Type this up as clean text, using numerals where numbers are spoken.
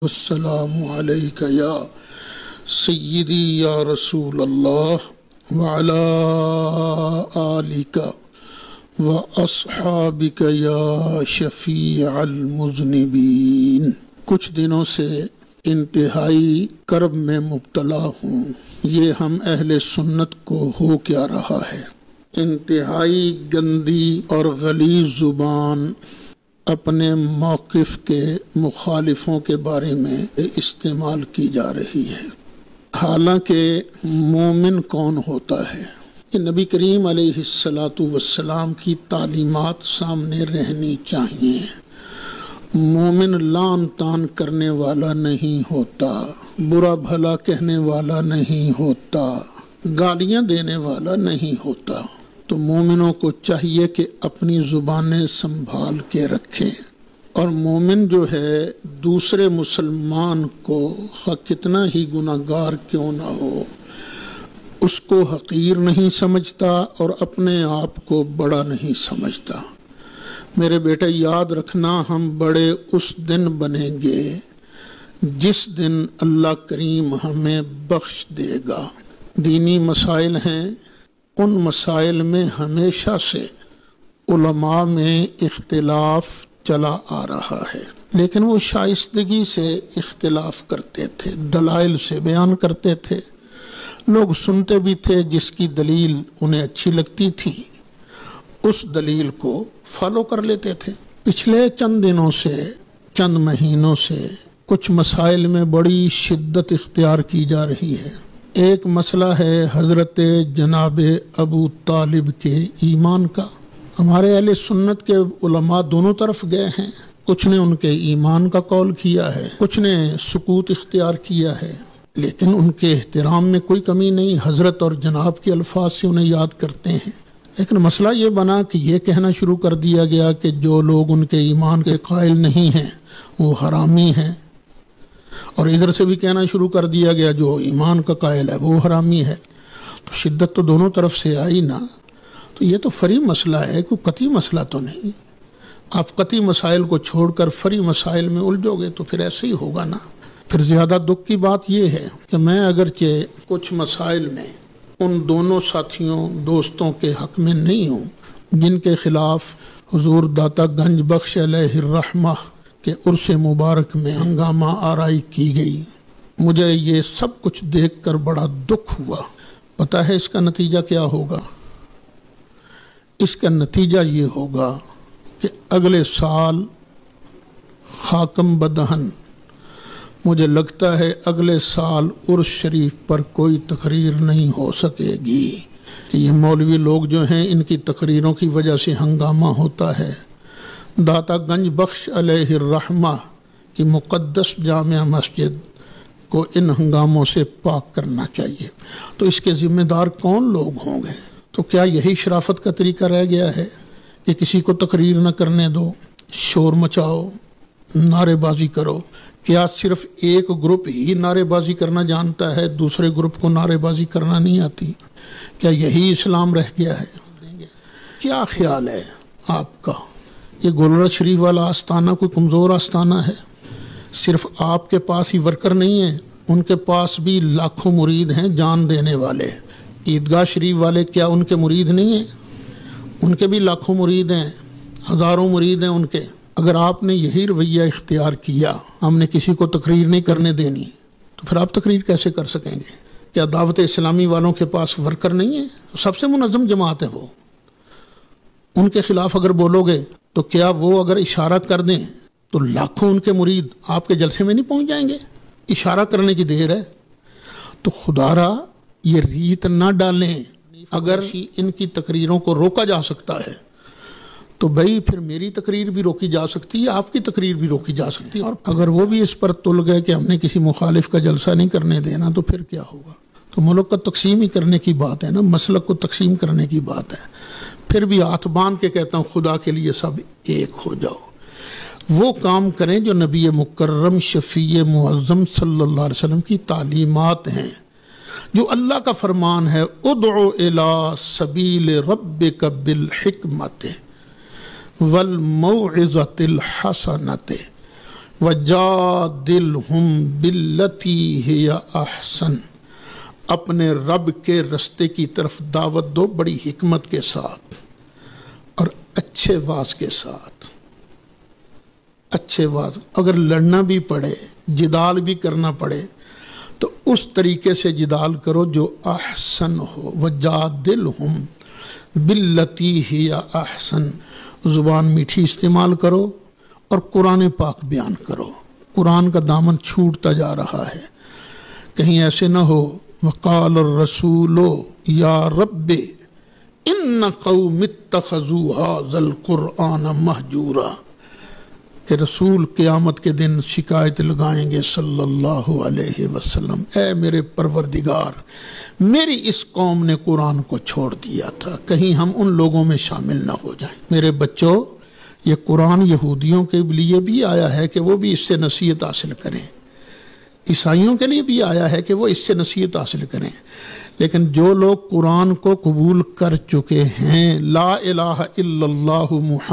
السلام علیک یا سیدی یا رسول اللہ وعلی آلک واصحابک یا شفیع المذنبین۔ کچھ دنوں سے انتہائی کرب میں مبتلا ہوں۔ یہ ہم اہل سنت کو ہو کیا رہا ہے؟ انتہائی گندی اور غلیظ زبان اپنے موقف کے مخالفوں کے بارے میں استعمال کی جا رہی ہے، حالانکہ مومن کون ہوتا ہے؟ کہ نبی کریم علیہ السلام کی تعلیمات سامنے رہنی چاہیے۔ مومن لعن طعن کرنے والا نہیں ہوتا، برا بھلا کہنے والا نہیں ہوتا، گالیاں دینے والا نہیں ہوتا۔ تو مومنوں کو چاہیے کہ اپنی زبانیں سنبھال کے رکھیں، اور مومن جو ہے دوسرے مسلمان کو کتنا ہی گناہگار کیوں نہ ہو، اس کو حقیر نہیں سمجھتا اور اپنے آپ کو بڑا نہیں سمجھتا۔ میرے بیٹے یاد رکھنا، ہم بڑے اس دن بنیں گے جس دن اللہ کریم ہمیں بخش دے گا۔ دینی مسائل ہیں، ان مسائل میں ہمیشہ سے علماء میں اختلاف چلا آ رہا ہے، لیکن وہ شائستگی سے اختلاف کرتے تھے، دلائل سے بیان کرتے تھے، لوگ سنتے بھی تھے، جس کی دلیل انہیں اچھی لگتی تھی اس دلیل کو فالو کر لیتے تھے۔ پچھلے چند دنوں سے، چند مہینوں سے کچھ مسائل میں بڑی شدت اختیار کی جا رہی ہے۔ ایک مسئلہ ہے حضرت جناب ابو طالب کے ایمان کا۔ ہمارے اہل سنت کے علماء دونوں طرف گئے ہیں، کچھ نے ان کے ایمان کا قول کیا ہے، کچھ نے سکوت اختیار کیا ہے، لیکن ان کے احترام میں کوئی کمی نہیں، حضرت اور جناب کے الفاظ سے انہیں یاد کرتے ہیں۔ لیکن مسئلہ یہ بنا کہ یہ کہنا شروع کر دیا گیا کہ جو لوگ ان کے ایمان کے قائل نہیں ہیں وہ حرامی ہیں، اور ادھر سے بھی کہنا شروع کر دیا گیا جو ایمان کا قائل ہے وہ حرامی ہے۔ تو شدت تو دونوں طرف سے آئی نا۔ تو یہ تو فری مسئلہ ہے، کوئی قطعی مسئلہ تو نہیں۔ آپ قطعی مسائل کو چھوڑ کر فری مسائل میں الجھو گے تو پھر ایسے ہی ہوگا نا۔ پھر زیادہ دکھ کی بات یہ ہے کہ میں اگرچہ کچھ مسائل میں ان دونوں ساتھیوں دوستوں کے حق میں نہیں ہوں جن کے خلاف حضور داتا گنج بخش علیہ الرحمہ کہ عرس مبارک میں ہنگامہ آرائی کی گئی، مجھے یہ سب کچھ دیکھ کر بڑا دکھ ہوا۔ پتہ ہے اس کا نتیجہ کیا ہوگا؟ اس کا نتیجہ یہ ہوگا کہ اگلے سال خاکم بدہن، مجھے لگتا ہے اگلے سال عرس شریف پر کوئی تقریر نہیں ہو سکے گی۔ یہ مولوی لوگ جو ہیں ان کی تقریروں کی وجہ سے ہنگامہ ہوتا ہے۔ داتا گنج بخش علیہ الرحمہ کی مقدس جامع مسجد کو ان ہنگاموں سے پاک کرنا چاہیے۔ تو اس کے ذمہ دار کون لوگ ہوں گے؟ تو کیا یہی شرافت کا طریقہ رہ گیا ہے کہ کسی کو تقریر نہ کرنے دو، شور مچاؤ، نعرے بازی کرو؟ کیا صرف ایک گروپ ہی نعرے بازی کرنا جانتا ہے، دوسرے گروپ کو نعرے بازی کرنا نہیں آتی؟ کیا یہی اسلام رہ گیا ہے؟ کیا خیال ہے آپ کا؟ یہ گولڑا شریف والا آستانہ کوئی کمزور آستانہ ہے؟ صرف آپ کے پاس ہی ورکر نہیں ہیں، ان کے پاس بھی لاکھوں مرید ہیں جان دینے والے۔ عیدگاہ شریف والے کیا ان کے مرید نہیں ہیں؟ ان کے بھی لاکھوں مرید ہیں، ہزاروں مرید ہیں ان کے۔ اگر آپ نے یہی رویہ اختیار کیا، ہم نے کسی کو تقریر نہیں کرنے دینی، تو پھر آپ تقریر کیسے کر سکیں گے؟ کیا دعوت اسلامی والوں کے پاس ورکر نہیں ہیں؟ سب سے منظم جماعت ہے وہ، ان کے خلاف اگر بولو گے تو کیا وہ اگر اشارہ کر دیں تو لاکھوں ان کے مرید آپ کے جلسے میں نہیں پہنچ جائیں گے؟ اشارہ کرنے کی دیر ہے۔ تو خدا را یہ ریت نہ ڈالیں۔ اگر ان کی تقریروں کو روکا جا سکتا ہے تو بھئی پھر میری تقریر بھی روکی جا سکتی ہے، آپ کی تقریر بھی روکی جا سکتی ہے۔ اور اگر وہ بھی اس پر تل گئے کہ ہم نے کسی مخالف کا جلسہ نہیں کرنے دینا تو پھر کیا ہوگا؟ تو ملک کا تقسیم ہی کرنے کی بات ہے نا، مسلک کو تقسیم کرنے کی بات ہے۔ پھر بھی ہاتھ باندھ کے کہتا ہوں خدا کے لیے سب ایک ہو جاؤ، وہ کام کریں جو نبی مکرم شفیع معظم صلی اللہ علیہ وسلم کی تعلیمات ہیں، جو اللہ کا فرمان ہے ادعو الی سبیل ربک بالحکمت والموعظۃ الحسنۃ، وجادلہم باللتی ہی احسن، اپنے رب کے رستے کی طرف دعوت دو بڑی حکمت کے ساتھ اور اچھے واز کے ساتھ۔ اچھے واز، اگر لڑنا بھی پڑے، جدال بھی کرنا پڑے تو اس طریقے سے جدال کرو جو احسن ہو۔ وجادلہم باللتی ہی احسن، زبان میٹھی استعمال کرو اور قرآن پاک بیان کرو۔ قرآن کا دامن چھوٹتا جا رہا ہے، کہیں ایسے نہ ہو وقال الرسول یا رب ان قوم اتخذوا ھذا القرآن مہجورا، کہ رسول قیامت کے دن شکایت لگائیں گے صلی اللہ علیہ وسلم، اے میرے پروردگار، میری اس قوم نے قرآن کو چھوڑ دیا تھا، کہیں ہم ان لوگوں میں شامل نہ ہو جائیں۔ میرے بچوں، یہ قرآن یہودیوں کے لیے بھی آیا ہے کہ وہ بھی اس سے نصیحت حاصل کریں، عیسائیوں کے لیے بھی آیا ہے کہ وہ اس سے نصیحت حاصل کریں، لیکن جو لوگ قرآن کو قبول کر چکے ہیں، لا الہ الا اللہ محمد